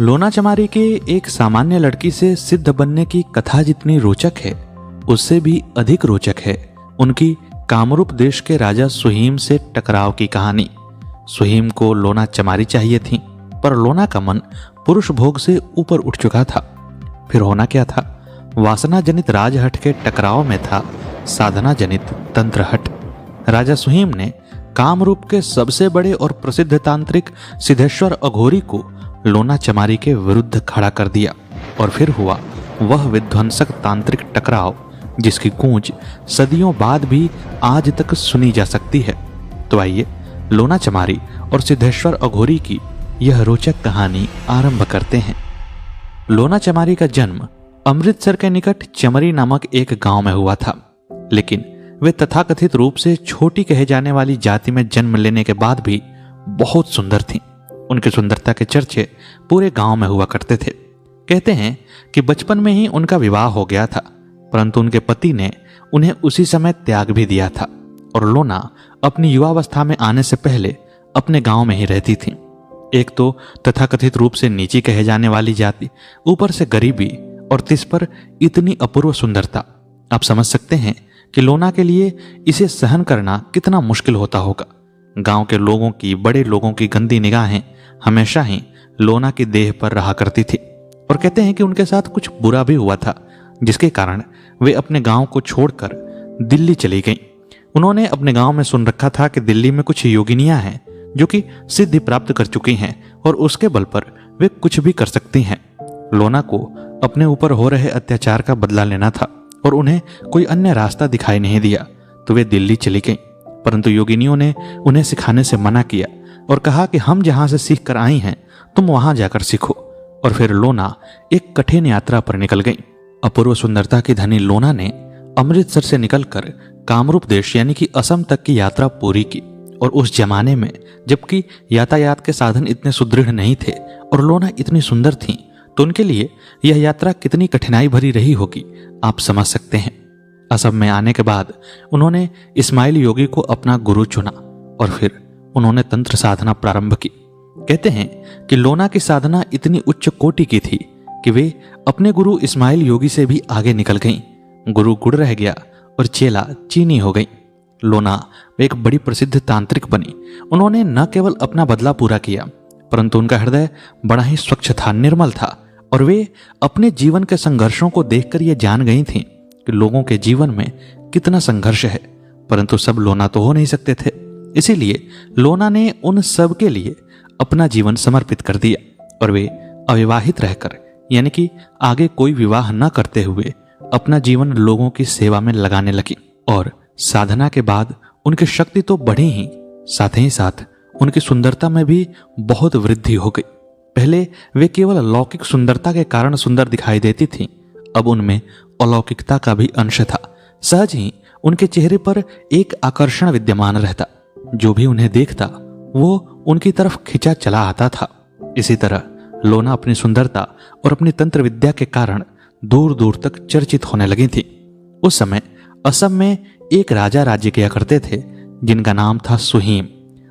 लोना चमारी के एक सामान्य लड़की से सिद्ध बनने की कथा जितनी रोचक है, उससे भी अधिक रोचक है उनकी कामरूप देश के राजा सुहीम से टकराव की कहानी। सुहीम को लोना चमारी चाहिए थी, पर लोना का मन पुरुष भोग से ऊपर उठ चुका था। फिर होना क्या था? वासना जनित राजहट के टकराव में था साधना जनित तंत्रहट। राजा सुहीम ने कामरूप के सबसे बड़े और प्रसिद्ध तांत्रिक सिद्धेश्वर अघोरी को लोना चमारी के विरुद्ध खड़ा कर दिया, और फिर हुआ वह विध्वंसक तांत्रिक टकराव जिसकी गूंज सदियों बाद भी आज तक सुनी जा सकती है। तो आइए लोना चमारी और सिद्धेश्वर अघोरी की यह रोचक कहानी आरंभ करते हैं। लोना चमारी का जन्म अमृतसर के निकट चमरी नामक एक गांव में हुआ था, लेकिन वे तथाकथित रूप से छोटी कहे जाने वाली जाति में जन्म लेने के बाद भी बहुत सुंदर थीं। उनकी सुंदरता के चर्चे पूरे गांव में हुआ करते थे। कहते हैं कि बचपन में ही उनका विवाह हो गया था, परंतु उनके पति ने उन्हें उसी समय त्याग भी दिया था और लोना अपनी युवावस्था में आने से पहले अपने गांव में ही रहती थी। एक तो तथाकथित रूप से नीची कहे जाने वाली जाति, ऊपर से गरीबी और तिस पर इतनी अपूर्व सुंदरता। आप समझ सकते हैं कि लोना के लिए इसे सहन करना कितना मुश्किल होता होगा। गांव के लोगों की, बड़े लोगों की गंदी निगाहें हमेशा ही लोना की देह पर रहा करती थी, और कहते हैं कि उनके साथ कुछ बुरा भी हुआ था, जिसके कारण वे अपने गांव को छोड़कर दिल्ली चली गईं। उन्होंने अपने गांव में सुन रखा था कि दिल्ली में कुछ योगिनियां हैं जो कि सिद्धि प्राप्त कर चुकी हैं और उसके बल पर वे कुछ भी कर सकती हैं। लोना को अपने ऊपर हो रहे अत्याचार का बदला लेना था और उन्हें कोई अन्य रास्ता दिखाई नहीं दिया, तो वे दिल्ली चली गईं। परंतु योगिनियों ने उन्हें सिखाने से मना किया और कहा कि हम जहां से सीख कर आई हैं तुम वहां जाकर सीखो। और फिर लोना एक कठिन यात्रा पर निकल गई। अपूर्व सुंदरता की धनी लोना ने अमृतसर से निकलकर कामरूप देश यानी कि असम तक की यात्रा पूरी की। और उस जमाने में जबकि यातायात के साधन इतने सुदृढ़ नहीं थे और लोना इतनी सुंदर थी, तो उनके लिए यह यात्रा कितनी कठिनाई भरी रही होगी आप समझ सकते हैं। असम में आने के बाद उन्होंने इस्माइल योगी को अपना गुरु चुना और फिर उन्होंने तंत्र साधना प्रारंभ की। कहते हैं कि लोना की साधना इतनी उच्च कोटि की थी कि वे अपने गुरु इस्माइल योगी से भी आगे निकल गईं। गुरु गुड़ रह गया और चेला चीनी हो गई। लोना एक बड़ी प्रसिद्ध तांत्रिक बनी। उन्होंने न केवल अपना बदला पूरा किया, परंतु उनका हृदय बड़ा ही स्वच्छ था, निर्मल था, और वे अपने जीवन के संघर्षों को देखकर ये जान गई थीं कि लोगों के जीवन में कितना संघर्ष है, परंतु सब लोना तो हो नहीं सकते थे। इसीलिए लोना ने उन सब के लिए अपना जीवन समर्पित कर दिया और वे अविवाहित रहकर यानी कि आगे कोई विवाह न करते हुए अपना जीवन लोगों की सेवा में लगाने लगी। और साधना के बाद उनकी शक्ति तो बढ़ी ही, साथ ही साथ उनकी सुंदरता में भी बहुत वृद्धि हो गई। पहले वे केवल लौकिक सुंदरता के कारण सुंदर दिखाई देती थीं, अब उनमें अलौकिकता का भी अंश था। सहज ही उनके चेहरे पर एक आकर्षण विद्यमान रहता, जो भी उन्हें देखता वो उनकी तरफ खिंचा चला आता था। इसी तरह लोना अपनी सुंदरता और अपनी तंत्र विद्या के कारण दूर दूर तक चर्चित होने लगी थी। उस समय असम में एक राजा राज्य किया करते थे जिनका नाम था सुहीम।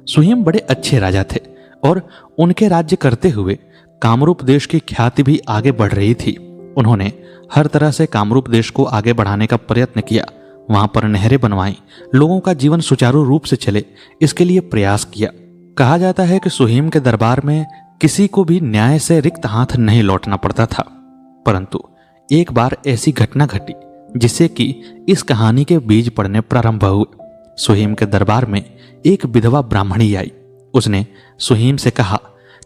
सुहीम बड़े अच्छे राजा थे और उनके राज्य करते हुए कामरूप देश की ख्याति भी आगे बढ़ रही थी। उन्होंने हर तरह से कामरूप देश को आगे बढ़ाने का प्रयत्न किया, वहां पर नहरें बनवाई, लोगों का जीवन सुचारू रूप से चले, इसके लिए प्रयास किया। कहा जाता है कि सुहीम के दरबार में किसी को भी न्याय से रिक्त हाथ नहीं लौटना पड़ता था। परंतु एक बार ऐसी घटना घटी जिससे कि इस कहानी के बीज पड़ने प्रारंभ हुए। सुहीम के दरबार में एक विधवा ब्राह्मणी आई। उसने सुहीम से कहा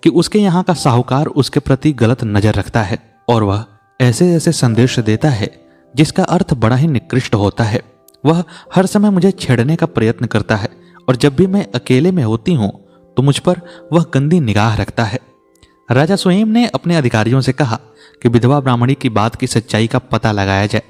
कि उसके यहाँ का साहूकार उसके प्रति गलत नजर रखता है और वह ऐसे ऐसे संदेश देता है जिसका अर्थ बड़ा ही निकृष्ट होता है। वह हर समय मुझे छेड़ने का प्रयत्न करता है और जब भी मैं अकेले में होती हूँ तो मुझ पर वह गंदी निगाह रखता है। राजा सुहीम ने अपने अधिकारियों से कहा कि विधवा ब्राह्मणी की बात की सच्चाई का पता लगाया जाए,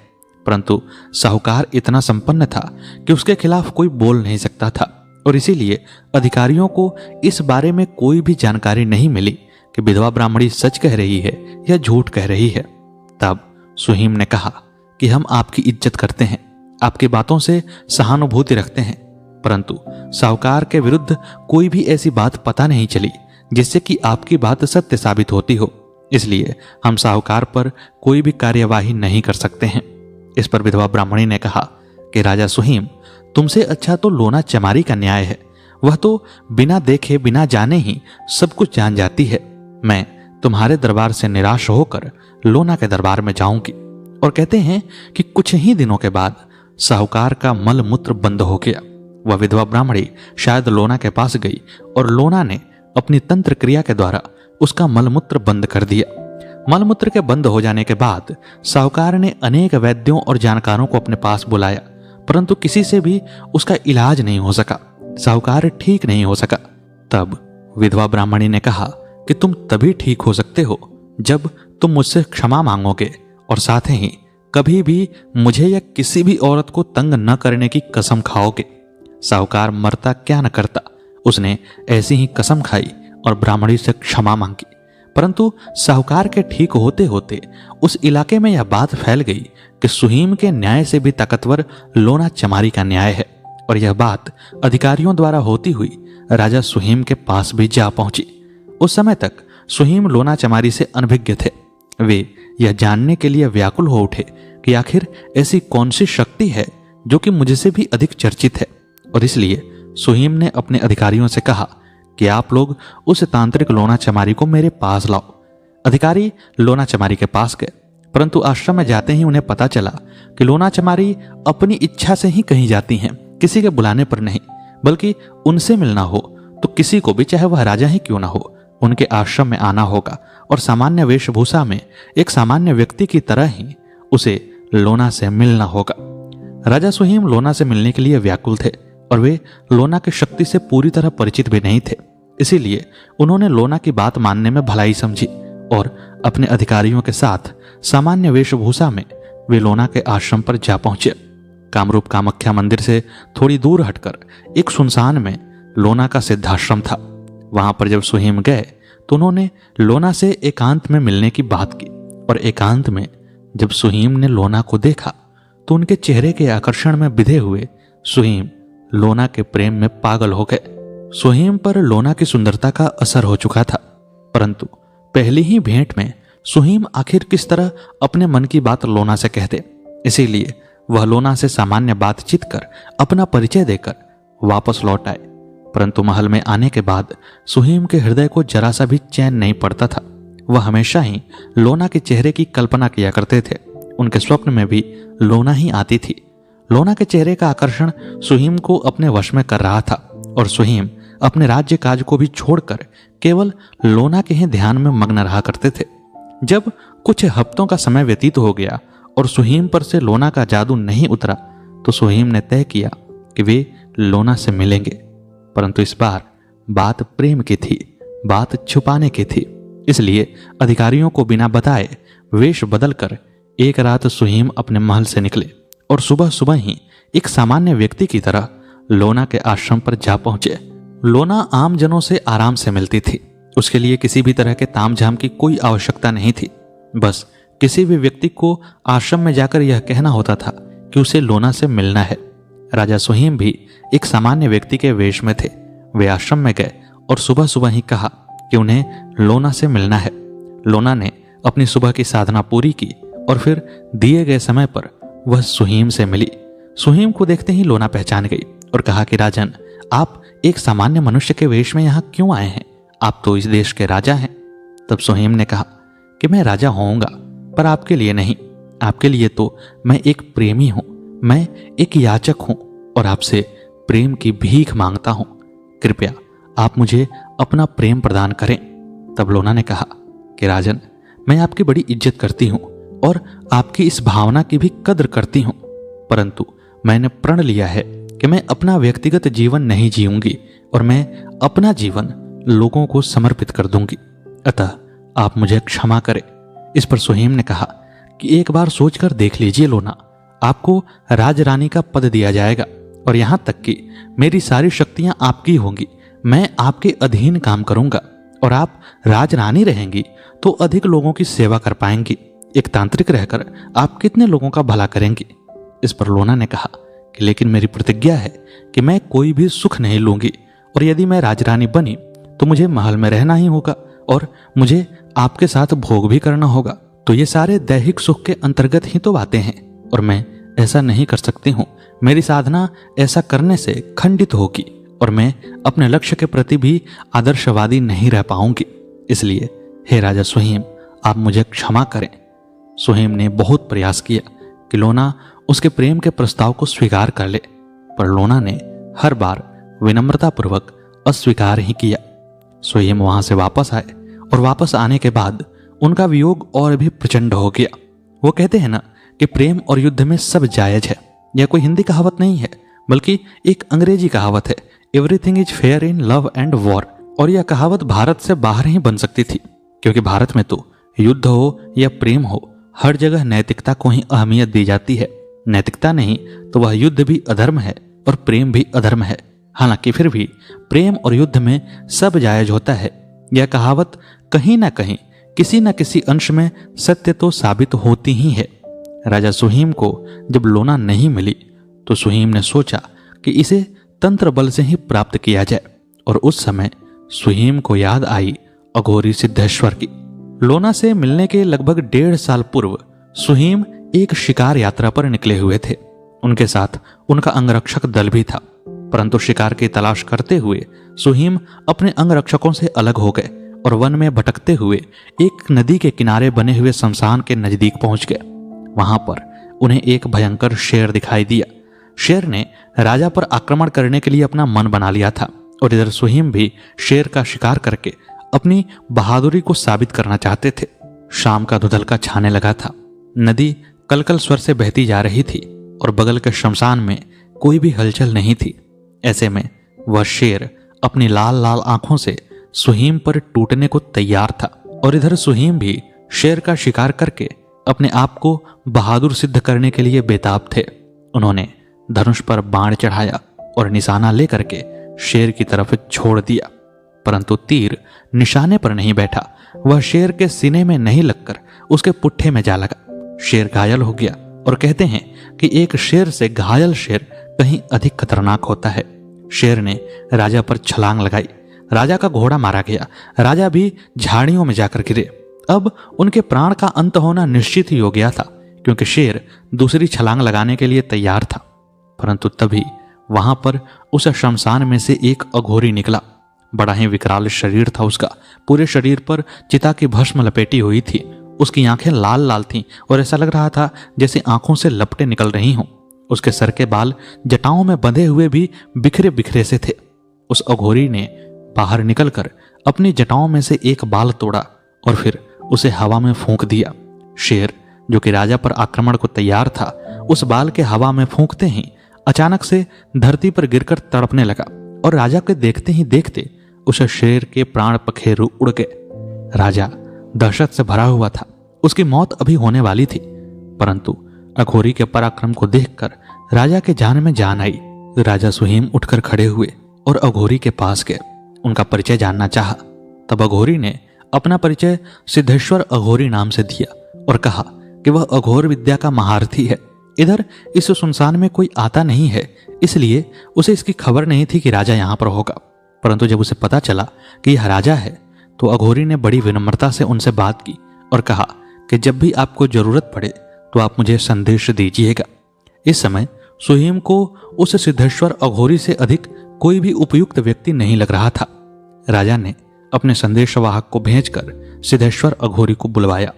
परंतु साहूकार इतना संपन्न था कि उसके खिलाफ कोई बोल नहीं सकता था और इसीलिए अधिकारियों को इस बारे में कोई भी जानकारी नहीं मिली कि विधवा ब्राह्मणी सच कह रही है या झूठ कह रही है। तब सुहीम ने कहा कि हम आपकी इज्जत करते हैं, आपकी बातों से सहानुभूति रखते हैं, परंतु साहूकार के विरुद्ध कोई भी ऐसी बात पता नहीं चली जिससे कि आपकी बात सत्य साबित होती हो। इसलिए हम साहूकार पर कोई भी कार्यवाही नहीं कर सकते हैं। इस पर विधवा ब्राह्मणी ने कहा कि राजा सुहीम, तुमसे अच्छा तो लोना चमारी का न्याय है। वह तो बिना देखे बिना जाने ही सब कुछ जान जाती है। मैं तुम्हारे दरबार से निराश होकर लोना के दरबार में जाऊंगी। और कहते हैं कि कुछ ही दिनों के बाद साहूकार का मल मूत्र बंद हो गया। वह विधवा ब्राह्मणी शायद लोना के पास गई और लोना ने अपनी तंत्र क्रिया के द्वारा उसका मलमूत्र बंद कर दिया। मलमूत्र के बंद हो जाने के बाद साहूकार ने अनेक वैद्यों और जानकारों को अपने पास बुलाया, परंतु किसी से भी उसका इलाज नहीं हो सका। साहूकार ठीक नहीं हो सका। तब विधवा ब्राह्मणी ने कहा कि तुम तभी ठीक हो सकते हो जब तुम मुझसे क्षमा मांगोगे और साथ ही कभी भी मुझे या किसी भी औरत को तंग न करने की कसम खाओगे। साहूकार मरता क्या न करता, उसने ऐसी ही कसम खाई और ब्राह्मणी से क्षमा मांगी। परंतु साहूकार के ठीक होते होते उस इलाके में यह बात फैल गई कि सुहीम के न्याय से भी ताकतवर लोना चमारी का न्याय है, और यह बात अधिकारियों द्वारा होती हुई राजा सुहीम के पास भी जा पहुंची। उस समय तक सुहीम लोना चमारी से अनभिज्ञ थे। वे यह जानने के लिए व्याकुल हो उठे कि आखिर ऐसी कौन सी शक्ति है जो कि मुझसे भी अधिक चर्चित है, और इसलिए सुहीम ने अपने अधिकारियों से कहा कि आप लोग उस तांत्रिक लोना चमारी को मेरे पास लाओ। अधिकारी लोना चमारी के पास गए, परंतु आश्रम में जाते ही उन्हें पता चला कि लोना चमारी अपनी इच्छा से ही कहीं जाती हैं, किसी के बुलाने पर नहीं, बल्कि उनसे मिलना हो तो किसी को भी, चाहे वह राजा ही क्यों ना हो, उनके आश्रम में आना होगा और सामान्य वेशभूषा में एक सामान्य व्यक्ति की तरह ही उसे लोना से मिलना होगा। राजा सुहीम लोना से मिलने के लिए व्याकुल थे और वे लोना की शक्ति से पूरी तरह परिचित भी नहीं थे। इसीलिए उन्होंने लोना की बात मानने में भलाई समझी और अपने अधिकारियों के साथ सामान्य वेशभूषा में वे लोना के आश्रम पर जा पहुंचे। कामरूप कामाख्या मंदिर से थोड़ी दूर हटकर एक सुनसान में लोना का सिद्धाश्रम था। वहां पर जब सुहीम गए तो उन्होंने लोना से एकांत में मिलने की बात की, और एकांत में जब सुहीम ने लोना को देखा तो उनके चेहरे के आकर्षण में बिधे हुए सुहीम लोना के प्रेम में पागल हो गए। सुहीम पर लोना की सुंदरता का असर हो चुका था, परंतु पहली ही भेंट में सुहीम आखिर किस तरह अपने मन की बात लोना से कहते। इसीलिए वह लोना से सामान्य बातचीत कर अपना परिचय देकर वापस लौट आए। परंतु महल में आने के बाद सुहीम के हृदय को जरा सा भी चैन नहीं पड़ता था। वह हमेशा ही लोना के चेहरे की कल्पना किया करते थे। उनके स्वप्न में भी लोना ही आती थी। लोना के चेहरे का आकर्षण सुहीम को अपने वश में कर रहा था, और सुहीम अपने राज्य काज को भी छोड़कर केवल लोना के ही ध्यान में मग्न रहा करते थे। जब कुछ हफ्तों का समय व्यतीत हो गया और सुहीम पर से लोना का जादू नहीं उतरा, तो सुहीम ने तय किया कि वे लोना से मिलेंगे। परंतु इस बार बात प्रेम की थी, बात छुपाने की थी। इसलिए अधिकारियों को बिना बताए वेश बदलकर एक रात सुहीम अपने महल से निकले और सुबह सुबह ही एक सामान्य व्यक्ति की तरह लोना के आश्रम पर जा पहुंचे। लोना आम जनों से आराम से मिलती थी। उसके लिए किसी भी तरह के तामझाम की कोई आवश्यकता नहीं थी। बस किसी भी व्यक्ति को आश्रम में जाकर यह कहना होता था कि उसे लोना से मिलना है। राजा सुहीम भी एक सामान्य व्यक्ति के वेश में थे। वे आश्रम में गए और सुबह सुबह ही कहा कि उन्हें लोना से मिलना है। लोना ने अपनी सुबह की साधना पूरी की और फिर दिए गए समय पर वह सुहीम से मिली। सुहीम को देखते ही लोना पहचान गई और कहा कि राजन, आप एक सामान्य मनुष्य के वेश में यहाँ क्यों आए हैं? आप तो इस देश के राजा हैं। तब सुहीम ने कहा कि मैं राजा होऊंगा, पर आपके लिए नहीं। आपके लिए तो मैं एक प्रेमी हूं, मैं एक याचक हूं और आपसे प्रेम की भीख मांगता हूं। कृपया आप मुझे अपना प्रेम प्रदान करें। तब लोना ने कहा कि राजन, मैं आपकी बड़ी इज्जत करती हूं और आपकी इस भावना की भी कद्र करती हूं, परंतु मैंने प्रण लिया है कि मैं अपना व्यक्तिगत जीवन नहीं जीऊंगी और मैं अपना जीवन लोगों को समर्पित कर दूंगी। अतः आप मुझे क्षमा करें। इस पर सुहीम ने कहा कि एक बार सोचकर देख लीजिए लोना, आपको राजरानी का पद दिया जाएगा और यहां तक कि मेरी सारी शक्तियां आपकी होंगी। मैं आपके अधीन काम करूंगा और आप राजरानी रहेंगी तो अधिक लोगों की सेवा कर पाएंगी। एक तांत्रिक रहकर आप कितने लोगों का भला करेंगी? इस पर लोना ने कहा कि लेकिन मेरी प्रतिज्ञा है कि मैं कोई भी सुख नहीं लूंगी, और यदि मैं राजरानी बनी तो मुझे महल में रहना ही होगा और मुझे आपके साथ भोग भी करना होगा। तो ये सारे दैहिक सुख के अंतर्गत ही तो बातें हैं, और मैं ऐसा नहीं कर सकती हूँ। मेरी साधना ऐसा करने से खंडित होगी और मैं अपने लक्ष्य के प्रति भी आदर्शवादी नहीं रह पाऊंगी। इसलिए हे राजा सुहीम, आप मुझे क्षमा करें। सुहीम ने बहुत प्रयास किया कि लोना उसके प्रेम के प्रस्ताव को स्वीकार कर ले, पर लोना ने हर बार विनम्रतापूर्वक अस्वीकार ही किया। सुहीम वहां से वापस आए और वापस आने के बाद उनका वियोग और भी प्रचंड हो गया। वो कहते हैं ना कि प्रेम और युद्ध में सब जायज है। यह कोई हिंदी कहावत नहीं है, बल्कि एक अंग्रेजी कहावत है, everything is fair in love and war. और यह कहावत भारत से बाहर ही बन सकती थी, क्योंकि भारत में तो युद्ध हो या प्रेम हो, हर जगह नैतिकता को ही अहमियत दी जाती है। नैतिकता नहीं तो वह युद्ध भी अधर्म है और प्रेम भी अधर्म है। हालांकि फिर भी प्रेम और युद्ध में सब जायज होता है। यह कहावत कहीं ना कहीं किसी न किसी अंश में सत्य तो साबित होती ही है। राजा सुहीम को जब लोना नहीं मिली तो सुहीम ने सोचा कि इसे तंत्र बल से ही प्राप्त किया जाए, और उस समय सुहीम को याद आई अघोरी सिद्धेश्वर की। लोना से मिलने के लगभग 1.5 साल पूर्व सुहीम एक शिकार यात्रा पर निकले हुए थे। उनके साथ उनका अंगरक्षक दल भी था, परंतु शिकार की तलाश करते हुए सुहीम अपने अंगरक्षकों से अलग हो गए और वन में भटकते हुए एक नदी के किनारे बने हुए शमशान के नजदीक पहुंच गए। वहां पर उन्हें एक भयंकर शेर दिखाई दिया। शेर ने राजा पर आक्रमण करने के लिए अपना मन बना लिया था, और इधर सुहीम भी शेर का शिकार करके अपनी बहादुरी को साबित करना चाहते थे। शाम का धुंधलका छाने लगा था। नदी कलकल स्वर से बहती जा रही थी और बगल के शमशान में कोई भी हलचल नहीं थी। ऐसे में वह शेर अपनी लाल लाल आंखों से सुहीम पर टूटने को तैयार था, और इधर सुहीम भी शेर का शिकार करके अपने आप को बहादुर सिद्ध करने के लिए बेताब थे। उन्होंने धनुष पर बाण चढ़ाया और निशाना लेकर के शेर की तरफ छोड़ दिया, परंतु तीर निशाने पर नहीं बैठा। वह शेर के सीने में नहीं लगकर उसके पुट्ठे में जा लगा। शेर घायल हो गया, और कहते हैं कि एक शेर से घायल शेर कहीं अधिक खतरनाक होता है। शेर ने राजा पर छलांग लगाई। राजा का घोड़ा मारा गया। राजा भी झाड़ियों में जाकर गिरे। अब उनके प्राण का अंत होना निश्चित ही हो गया था, क्योंकि शेर दूसरी छलांग लगाने के लिए तैयार था। परंतु तभी वहां पर उस शमशान में से एक अघोरी निकला। बड़ा ही विकराल शरीर था उसका। पूरे शरीर पर चिता की भस्म लपेटी हुई थी। उसकी आंखें लाल लाल थीं और ऐसा लग रहा था जैसे आंखों से लपटें निकल रही हों। उसके सर के बाल जटाओं में बंधे हुए भी बिखरे बिखरे से थे। उस अघोरी ने बाहर निकलकर अपनी जटाओं में से एक बाल तोड़ा और फिर उसे हवा में फूंक दिया। शेर, जो कि राजा पर आक्रमण को तैयार था, उस बाल के हवा में फूंकते ही अचानक से धरती पर गिरकर तड़पने लगा, और राजा के देखते ही देखते उस शेर के प्राण पखेरु उड़ गए। राजा दहशत से भरा हुआ था। उसकी मौत अभी होने वाली थी, परंतु अघोरी के पराक्रम को देखकर राजा के जान में जान आई। राजा सुहीम उठकर खड़े हुए और अघोरी के पास गए। उनका परिचय जानना चाहा। तब अघोरी ने अपना परिचय सिद्धेश्वर अघोरी नाम से दिया और कहा कि वह अघोर विद्या का महारथी है। इधर इस सुनसान में कोई आता नहीं है, इसलिए उसे इसकी खबर नहीं थी कि राजा यहां पर होगा। परंतु जब उसे पता चला कि यह राजा है, तो अघोरी ने बड़ी विनम्रता से उनसे बात की और कहा कि जब भी आपको जरूरत पड़े तो आप मुझे संदेश दीजिएगा। इस समय सुहीम को उस सिद्धेश्वर अघोरी से अधिक कोई भी उपयुक्त व्यक्ति नहीं लग रहा था। राजा ने अपने संदेशवाहक को भेजकर सिद्धेश्वर अघोरी को बुलवाया।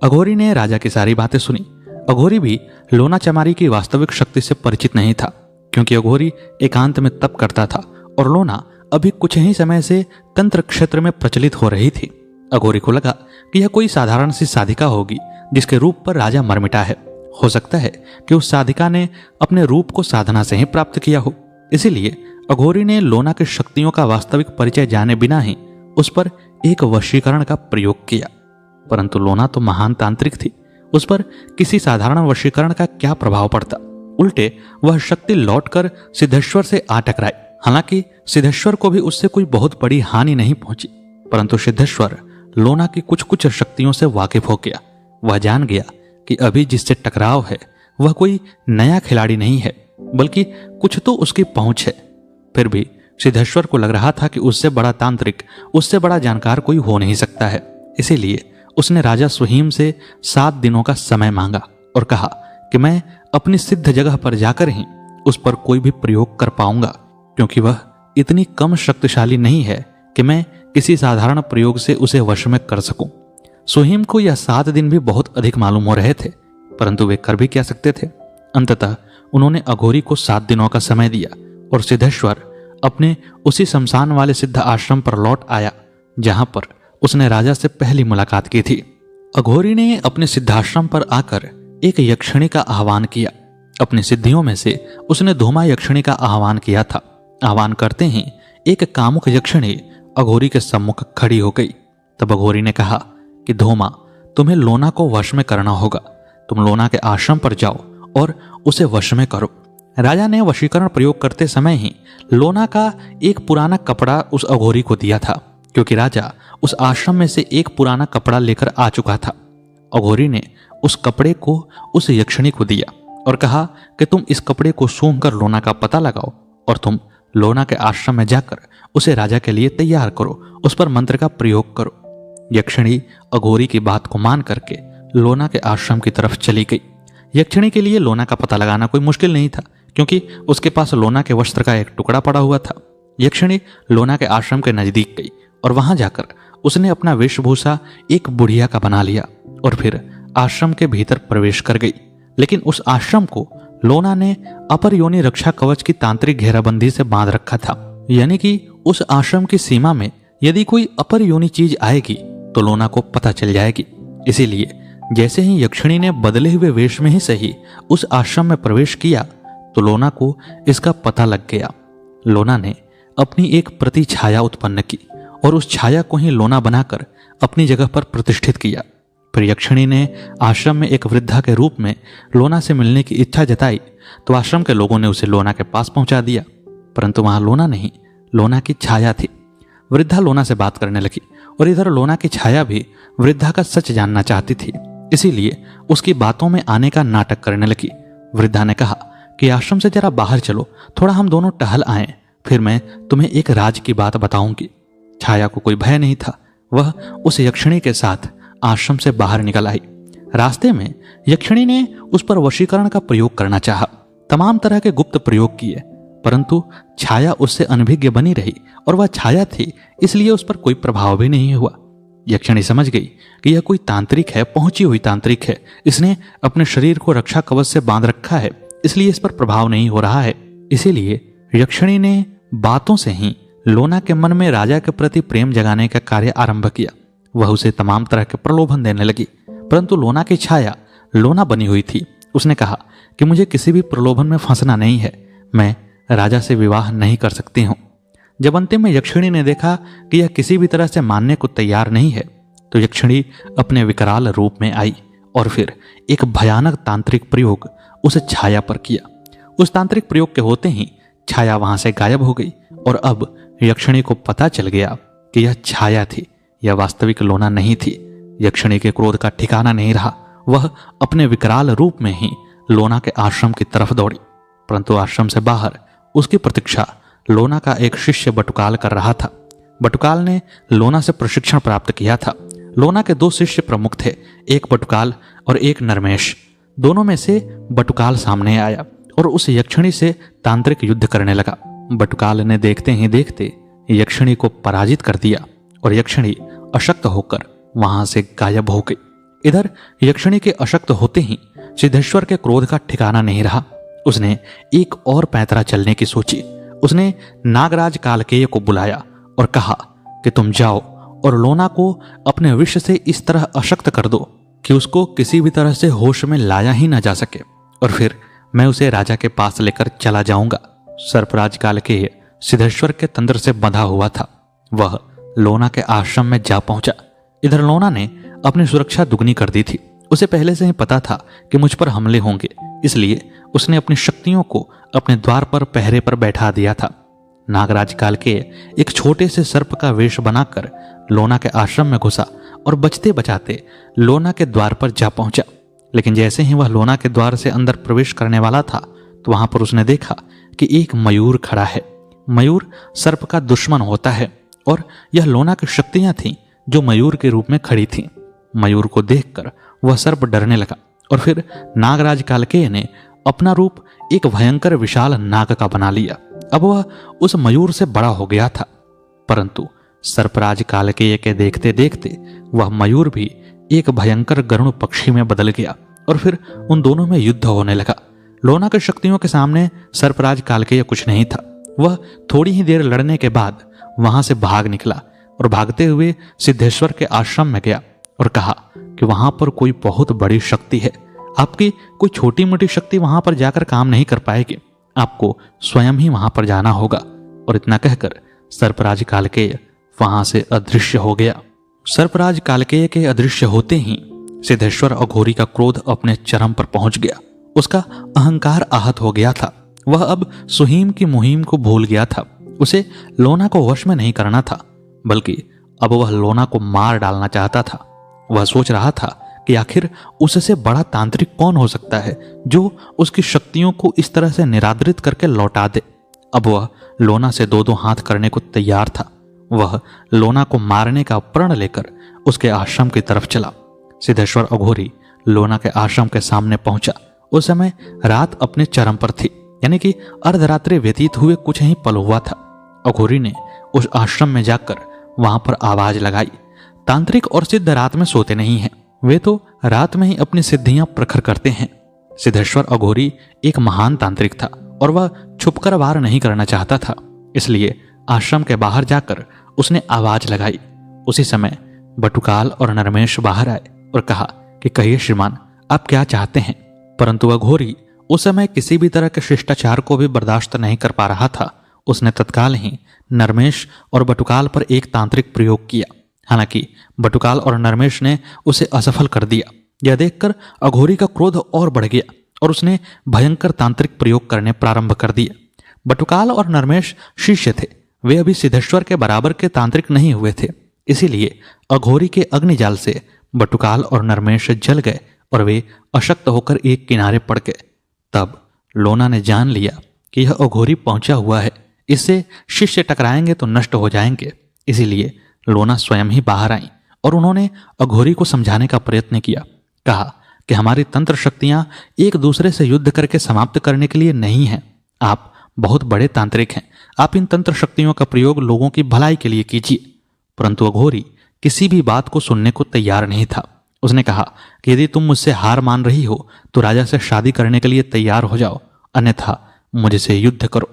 अघोरी ने राजा की सारी बातें सुनी। अघोरी भी लोना चमारी की वास्तविक शक्ति से परिचित नहीं था, क्योंकि अघोरी एकांत में तप करता था और लोना अभी कुछ ही समय से तंत्र क्षेत्र में प्रचलित हो रही थी। अघोरी को लगा कि यह कोई साधारण सी साधिका होगी जिसके रूप पर राजा मर मिटा है। हो सकता है कि उस साधिका ने अपने रूप को साधना से ही प्राप्त किया हो। इसीलिए अघोरी ने लोना की शक्तियों का वास्तविक परिचय जाने बिना ही उस पर एक वशीकरण का प्रयोग किया। परंतु लोना तो महान तांत्रिक थी। उस पर किसी साधारण वशीकरण का क्या प्रभाव पड़ता। उल्टे वह शक्ति लौटकर सिद्धेश्वर से आ टकराई। हालांकि सिद्धेश्वर को भी उससे कोई बहुत बड़ी हानि नहीं पहुंची, परंतु सिद्धेश्वर लोना की कुछ कुछ शक्तियों से वाकिफ हो गया। वह जान गया कि अभी जिससे टकराव है वह कोई नया खिलाड़ी नहीं है, बल्कि कुछ तो उसकी पहुंच है। फिर भी सिद्धेश्वर को लग रहा था कि उससे बड़ा तांत्रिक, उससे बड़ा जानकार कोई हो नहीं सकता है। इसीलिए उसने राजा सुहीम से 7 दिनों का समय मांगा और कहा कि मैं अपनी सिद्ध जगह पर जाकर ही उस पर कोई भी प्रयोग कर पाऊंगा, क्योंकि वह इतनी कम शक्तिशाली नहीं है कि मैं किसी साधारण प्रयोग से उसे वश में कर सकूं। सुहीम को यह 7 दिन भी बहुत अधिक मालूम हो रहे थे, परंतु वे कर भी क्या सकते थे। अंततः उन्होंने अघोरी को 7 दिनों का समय दिया और सिद्धेश्वर अपने उसी शमशान वाले सिद्ध आश्रम पर लौट आया जहां पर उसने राजा से पहली मुलाकात की थी। अघोरी ने अपने सिद्धाश्रम पर आकर एक यक्षिणी का आह्वान किया। अपनी सिद्धियों में से उसने धूमा यक्षिणी का आह्वान किया था। आह्वान करते ही एक कामुक यक्षिणी अघोरी के सम्मुख खड़ी हो गई। तब अघोरी ने कहा कि धूमा, तुम्हें लोना को वश में करना होगा। तुम लोना के आश्रम पर जाओ और उसे वश में करो। राजा ने वशीकरण प्रयोग करते समय ही लोना का एक पुराना कपड़ा उस अघोरी को दिया था, क्योंकि राजा उस आश्रम में से एक पुराना कपड़ा लेकर आ चुका था। अघोरी ने उस कपड़े को उस यक्षिणी को दिया और कहा कि तुम इस कपड़े को सूंघकर लोना का पता लगाओ और तुम लोना के आश्रम में जाकर उसे राजा के लिए तैयार करो, उस पर मंत्र का प्रयोग करो। यक्षिणी अघोरी की बात को मान करके लोना के आश्रम की तरफ चली गई। यक्षिणी के लिए लोना का पता लगाना कोई मुश्किल नहीं था, क्योंकि उसके पास लोना के वस्त्र का एक टुकड़ा पड़ा हुआ था। यक्षिणी लोना के आश्रम के नजदीक गई और वहां जाकर उसने अपना वेशभूषा एक बुढ़िया का बना लिया और फिर आश्रम के भीतर प्रवेश कर गई। लेकिन उस आश्रम को लोना ने अपर योनि रक्षा कवच की तांत्रिक घेराबंदी से बांध रखा था, यानी कि उस आश्रम की सीमा में यदि कोई अपर योनि चीज आएगी तो लोना को पता चल जाएगी। इसीलिए जैसे ही यक्षिणी ने बदले हुए वेश में ही सही उस आश्रम में प्रवेश किया तो लोना को इसका पता लग गया। लोना ने अपनी एक प्रति छाया उत्पन्न की और उस छाया को ही लोना बनाकर अपनी जगह पर प्रतिष्ठित किया। फिर यक्षिणी ने आश्रम में एक वृद्धा के रूप में लोना से मिलने की इच्छा जताई तो आश्रम के लोगों ने उसे लोना के पास पहुंचा दिया, परंतु वहां लोना नहीं, लोना की छाया थी। वृद्धा लोना से बात करने लगी और इधर लोना की छाया भी वृद्धा का सच जानना चाहती थी, इसीलिए उसकी बातों में आने का नाटक करने लगी। वृद्धा ने कहा कि आश्रम से जरा बाहर चलो, थोड़ा हम दोनों टहल आए, फिर मैं तुम्हें एक राज की बात बताऊंगी। छाया को कोई भय नहीं था, वह उस यक्षिणी के साथ आश्रम से बाहर निकल आई। रास्ते में यक्षिणी ने उस पर वशीकरण का प्रयोग करना चाहा, तमाम तरह के गुप्त प्रयोग किए, परंतु छाया उससे अनभिज्ञ बनी रही और वह छाया थी, इसलिए उस पर कोई प्रभाव भी नहीं हुआ। यक्षिणी समझ गई कि यह कोई तांत्रिक है, पहुंची हुई तांत्रिक है, इसने अपने शरीर को रक्षा कवच से बांध रखा है, इसलिए इस पर प्रभाव नहीं हो रहा है। इसीलिए यक्षिणी ने बातों से ही लोना के मन में राजा के प्रति प्रेम जगाने का कार्य आरंभ किया। वह उसे तमाम तरह के प्रलोभन देने लगी, परंतु लोना की छाया लोना बनी हुई थी। उसने कहा कि मुझे किसी भी प्रलोभन में फंसना नहीं है, मैं राजा से विवाह नहीं कर सकती हूं। जब अंतिम में यक्षिणी ने देखा कि यह किसी भी तरह से मानने को तैयार नहीं है तो यक्षिणी अपने विकराल रूप में आई और फिर एक भयानक तांत्रिक प्रयोग उस छाया पर किया। उस तांत्रिक प्रयोग के होते ही छाया वहां से गायब हो गई और अब यक्षिणी को पता चल गया कि यह छाया थी, यह वास्तविक लोना नहीं थी। यक्षिणी के क्रोध का ठिकाना नहीं रहा, वह अपने विकराल रूप में ही लोना के आश्रम की तरफ दौड़ी, परंतु आश्रम से बाहर उसकी प्रतीक्षा लोना का एक शिष्य बटुकाल कर रहा था। बटुकाल ने लोना से प्रशिक्षण प्राप्त किया था। लोना के 2 शिष्य प्रमुख थे, एक बटुकाल और एक नरमेश। दोनों में से बटुकाल सामने आया और उस यक्षिणी से तांत्रिक युद्ध करने लगा। बटुकाल ने देखते ही देखते यक्षिणी को पराजित कर दिया और यक्षिणी अशक्त होकर वहां से गायब हो गई। इधर यक्षिणी के अशक्त होते ही सिद्धेश्वर के क्रोध का ठिकाना नहीं रहा। उसने एक और पैंतरा चलने की सोची। उसने नागराज कालकेय को बुलाया और कहा कि तुम जाओ और लोना को अपने विष से इस तरह अशक्त कर दो कि उसको किसी भी तरह से होश में लाया ही ना जा सके, और फिर मैं उसे राजा के पास लेकर चला जाऊंगा। सर्पराज कालकेय सिद्धेश्वर के तंत्र से बंधा हुआ था। वह लोना के आश्रम में जा पहुंचा। इधर लोना ने अपनी सुरक्षा दुगनी कर दी थी। उसे पहले से ही पता था कि मुझ पर हमले होंगे, इसलिए उसने अपनी शक्तियों को अपने द्वार पर पहरे पर बैठा दिया था। नागराज कालकेय एक छोटे से सर्प का वेश बनाकर लोना के आश्रम में घुसा और बचते बचाते लोना के द्वार पर जा पहुंचा। लेकिन जैसे ही वह लोना के द्वार से अंदर प्रवेश करने वाला था तो वहां पर उसने देखा कि एक मयूर खड़ा है। मयूर सर्प का दुश्मन होता है और यह लोना की शक्तियां थीं जो मयूर के रूप में खड़ी थीं। मयूर को देखकर वह सर्प डरने लगा और फिर नागराज कालकेय ने अपना रूप एक भयंकर विशाल नाग का बना लिया। अब वह उस मयूर से बड़ा हो गया था, परंतु सर्पराज कालकेय के देखते देखते वह मयूर भी एक भयंकर गरुड़ पक्षी में बदल गया और फिर उन दोनों में युद्ध होने लगा। लोना की शक्तियों के सामने सर्पराज कालकेय कुछ नहीं था। वह थोड़ी ही देर लड़ने के बाद वहां से भाग निकला और भागते हुए सिद्धेश्वर के आश्रम में गया और कहा कि वहां पर कोई बहुत बड़ी शक्ति है, आपकी कोई छोटी मोटी शक्ति वहां पर जाकर काम नहीं कर पाएगी, आपको स्वयं ही वहां पर जाना होगा। और इतना कहकर सर्पराज कालकेय वहां से अदृश्य हो गया। सर्पराज कालकेय के अदृश्य होते ही सिद्धेश्वर अघोरी का क्रोध अपने चरम पर पहुंच गया। उसका अहंकार आहत हो गया था। वह अब सुहीम की मुहिम को भूल गया था। उसे लोना को वश में नहीं करना था, बल्कि अब वह लोना को मार डालना चाहता था। वह सोच रहा था कि आखिर उससे बड़ा तांत्रिक कौन हो सकता है जो उसकी शक्तियों को इस तरह से निरादरित करके लौटा दे। अब वह लोना से दो दो हाथ करने को तैयार था। वह लोना को मारने का प्रण लेकर उसके आश्रम की तरफ चला। सिद्धेश्वर अघोरी लोना के आश्रम के सामने पहुंचा। उस समय रात अपने चरम पर थी, यानी कि अर्धरात्रि व्यतीत हुए कुछ ही पल हुआ था। अघोरी ने उस आश्रम में जाकर वहां पर आवाज लगाई। तांत्रिक और सिद्ध रात में सोते नहीं हैं, वे तो रात में ही अपनी सिद्धियां प्रखर करते हैं। सिद्धेश्वर अघोरी एक महान तांत्रिक था और वह छुपकर वार नहीं करना चाहता था, इसलिए आश्रम के बाहर जाकर उसने आवाज लगाई। उसी समय बटुकाल और नरमेश बाहर आए और कहा कि कहिए श्रीमान, आप क्या चाहते हैं। परंतु अघोरी उस समय किसी भी तरह के शिष्टाचार को भी बर्दाश्त नहीं कर पा रहा था। उसने तत्काल ही नरमेश और बटुकाल पर एक तांत्रिक प्रयोग किया। हालांकि बटुकाल और नरमेश ने उसे असफल कर दिया। यह देखकर अघोरी का क्रोध और बढ़ गया और उसने भयंकर तांत्रिक प्रयोग करने प्रारंभ कर दिए। बटुकाल और नरमेश शिष्य थे, वे अभी सिद्धेश्वर के बराबर के तांत्रिक नहीं हुए थे, इसीलिए अघोरी के अग्निजाल से बटुकाल और नरमेश जल गए और वे अशक्त होकर एक किनारे पड़ गए। तब लोना ने जान लिया कि यह अघोरी पहुंचा हुआ है, इससे शिष्य टकराएंगे तो नष्ट हो जाएंगे। इसीलिए लोना स्वयं ही बाहर आई और उन्होंने अघोरी को समझाने का प्रयत्न किया। कहा कि हमारी तंत्र शक्तियां एक दूसरे से युद्ध करके समाप्त करने के लिए नहीं हैं। आप बहुत बड़े तांत्रिक हैं, आप इन तंत्र शक्तियों का प्रयोग लोगों की भलाई के लिए कीजिए। परंतु अघोरी किसी भी बात को सुनने को तैयार नहीं था। उसने कहा कि यदि तुम मुझसे हार मान रही हो तो राजा से शादी करने के लिए तैयार हो जाओ, अन्यथा मुझसे युद्ध करो।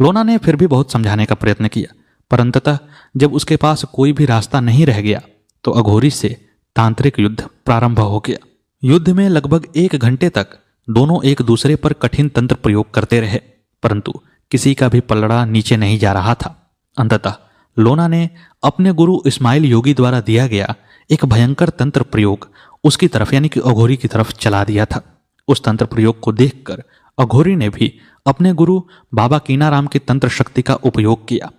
लोना ने फिर भी बहुत समझाने का प्रयत्न किया, पर अंततः जब उसके पास कोई भी रास्ता नहीं रह गया तो अघोरी से तांत्रिक युद्ध प्रारंभ हो गया। युद्ध में लगभग 1 घंटे तक दोनों एक दूसरे पर कठिन तंत्र प्रयोग करते रहे, परंतु किसी का भी पलड़ा नीचे नहीं जा रहा था। अंततः लोना ने अपने गुरु इस्माइल योगी द्वारा दिया गया एक भयंकर तंत्र प्रयोग उसकी तरफ यानी कि अघोरी की तरफ चला दिया था। उस तंत्र प्रयोग को देखकर अघोरी ने भी अपने गुरु बाबा कीनाराम की तंत्र शक्ति का उपयोग किया।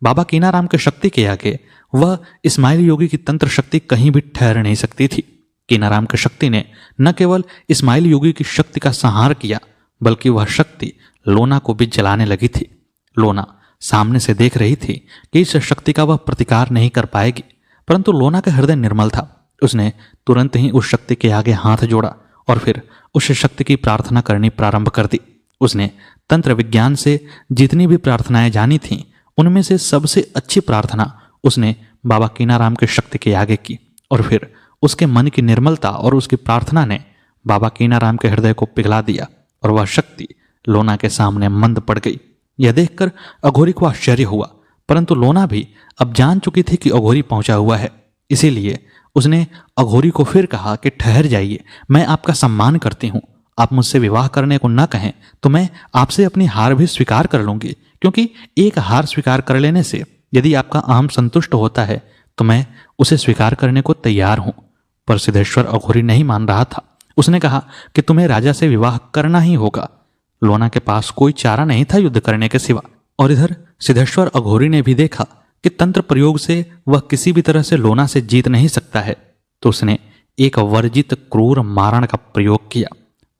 बाबा कीनाराम की शक्ति के आगे वह इस्माइल योगी की तंत्र शक्ति कहीं भी ठहर नहीं सकती थी। कीनाराम की शक्ति ने न केवल इस्माइल योगी की शक्ति का संहार किया, बल्कि वह शक्ति लोना को भी जलाने लगी थी। लोना सामने से देख रही थी कि इस शक्ति का वह प्रतिकार नहीं कर पाएगी, परंतु लोना का हृदय निर्मल था। उसने तुरंत ही उस शक्ति के आगे हाथ जोड़ा और फिर उस शक्ति की प्रार्थना करनी प्रारंभ कर दी। उसने तंत्र विज्ञान से जितनी भी प्रार्थनाएं जानी थीं, उनमें से सबसे अच्छी प्रार्थना उसने बाबा कीनाराम की शक्ति के आगे की और फिर उसके मन की निर्मलता और उसकी प्रार्थना ने बाबा कीनाराम के हृदय को पिघला दिया और वह शक्ति लोना के सामने मंद पड़ गई। यह देखकर अघोरी को आश्चर्य हुआ, परंतु लोना भी अब जान चुकी थी कि अघोरी पहुंचा हुआ है। इसीलिए उसने अघोरी को फिर कहा कि ठहर जाइए, मैं आपका सम्मान करती हूं। आप मुझसे विवाह करने को न कहें तो मैं आपसे अपनी हार भी स्वीकार कर लूंगी, क्योंकि एक हार स्वीकार कर लेने से यदि आपका अहम संतुष्ट होता है तो मैं उसे स्वीकार करने को तैयार हूं। पर सिद्धेश्वर अघोरी नहीं मान रहा था। उसने कहा कि तुम्हें राजा से विवाह करना ही होगा। लोना के पास कोई चारा नहीं था युद्ध करने के सिवा, और इधर सिद्धेश्वर अघोरी ने भी देखा कि तंत्र प्रयोग से वह किसी भी तरह से लोना से जीत नहीं सकता है, तो उसने एक वर्जित क्रूर मारण का प्रयोग किया।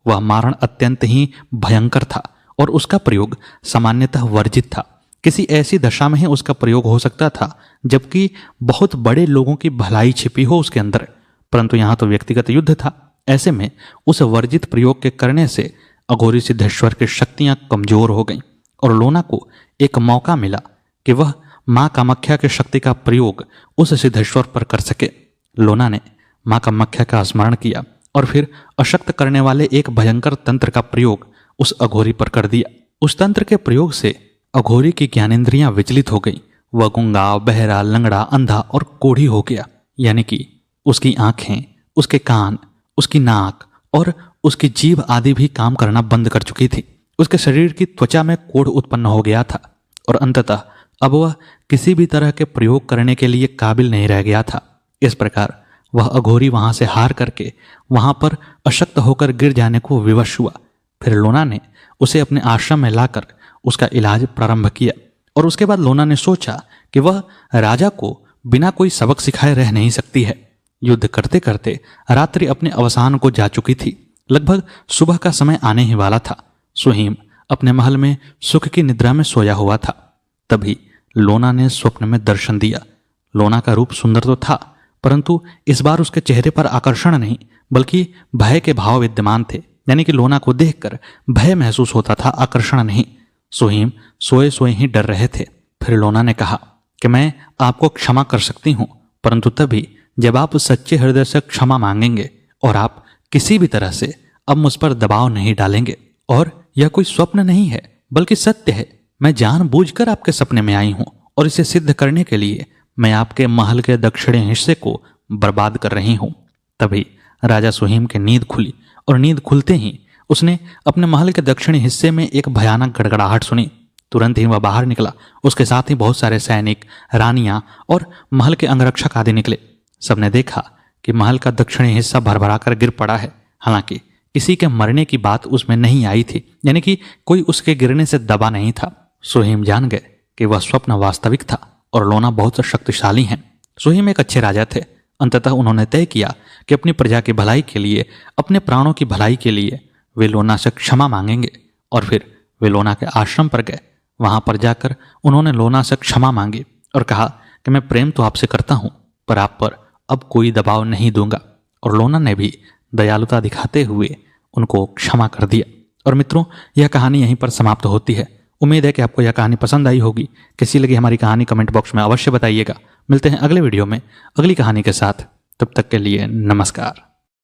वह मारण अत्यंत ही भयंकर था और उसका प्रयोग सामान्यतः वर्जित था। किसी ऐसी दशा में ही उसका प्रयोग हो सकता था जबकि बहुत बड़े लोगों की भलाई छिपी हो उसके अंदर, परंतु यहां तो व्यक्तिगत युद्ध था। ऐसे में उस वर्जित प्रयोग के करने से अघोरी सिद्धेश्वर की शक्तियां कमजोर हो गईं और लोना को एक मौका मिला कि वह मां कामाख्या की शक्ति का प्रयोग उस सिद्धेश्वर पर कर सके। लोना ने मां कामाख्या का स्मरण किया और फिर अशक्त करने वाले एक भयंकर तंत्र का प्रयोग उस अघोरी पर कर दिया। उस तंत्र के प्रयोग से अघोरी की ज्ञानेंद्रियां विचलित हो गई। वह गूंगा, बहरा, लंगड़ा, अंधा और कोढ़ी हो गया, यानी कि उसकी आंखें, उसके कान, उसकी नाक और उसकी जीभ आदि भी काम करना बंद कर चुकी थी। उसके शरीर की त्वचा में कोढ़ उत्पन्न हो गया था और अंततः अब वह किसी भी तरह के प्रयोग करने के लिए काबिल नहीं रह गया था। इस प्रकार वह अघोरी वहां से हार करके वहां पर अशक्त होकर गिर जाने को विवश हुआ। फिर लोना ने उसे अपने आश्रम में लाकर उसका इलाज प्रारंभ किया और उसके बाद लोना ने सोचा कि वह राजा को बिना कोई सबक सिखाए रह नहीं सकती है। युद्ध करते करते रात्रि अपने अवसान को जा चुकी थी। लगभग सुबह का समय आने ही वाला था। सुहीम अपने महल में सुख की निद्रा में सोया हुआ था। तभी लोना ने स्वप्न में दर्शन दिया। लोना का रूप सुंदर तो था, परंतु इस बार उसके चेहरे पर आकर्षण नहीं बल्कि भय के भाव विद्यमान थे, यानी कि लोना को देखकर भय महसूस होता था, आकर्षण नहीं। सुहीम सोए सोए ही डर रहे थे। फिर लोना ने कहा कि मैं आपको क्षमा कर सकती हूं, परंतु तभी जब आप सच्चे हृदय से क्षमा मांगेंगे और आप किसी भी तरह से अब मुझ पर दबाव नहीं डालेंगे। और यह कोई स्वप्न नहीं है बल्कि सत्य है। मैं जानबूझकर आपके सपने में आई हूं और इसे सिद्ध करने के लिए मैं आपके महल के दक्षिणी हिस्से को बर्बाद कर रही हूं। तभी राजा सुहीम की नींद खुली और नींद खुलते ही उसने अपने महल के दक्षिणी हिस्से में एक भयानक गड़गड़ाहट सुनी। तुरंत ही वह बाहर निकला। उसके साथ ही बहुत सारे सैनिक, रानियां और महल के अंगरक्षक आदि निकले। सबने देखा कि महल का दक्षिणी हिस्सा भरभरा कर गिर पड़ा है। हालांकि किसी के मरने की बात उसमें नहीं आई थी, यानी कि कोई उसके गिरने से दबा नहीं था। सुहीम जान गए कि वह स्वप्न वास्तविक था और लोना बहुत शक्तिशाली हैं। सुहीम एक अच्छे राजा थे। अंततः उन्होंने तय किया कि अपनी प्रजा की भलाई के लिए, अपने प्राणों की भलाई के लिए वे लोना से क्षमा मांगेंगे। और फिर वे लोना के आश्रम पर गए। वहां पर जाकर उन्होंने लोना से क्षमा मांगी और कहा कि मैं प्रेम तो आपसे करता हूं, पर आप पर अब कोई दबाव नहीं दूंगा। और लोना ने भी दयालुता दिखाते हुए उनको क्षमा कर दिया। और मित्रों, यह कहानी यहीं पर समाप्त होती है। उम्मीद है कि आपको यह कहानी पसंद आई होगी। कैसी लगी हमारी कहानी कमेंट बॉक्स में अवश्य बताइएगा। मिलते हैं अगले वीडियो में अगली कहानी के साथ। तब तक के लिए नमस्कार।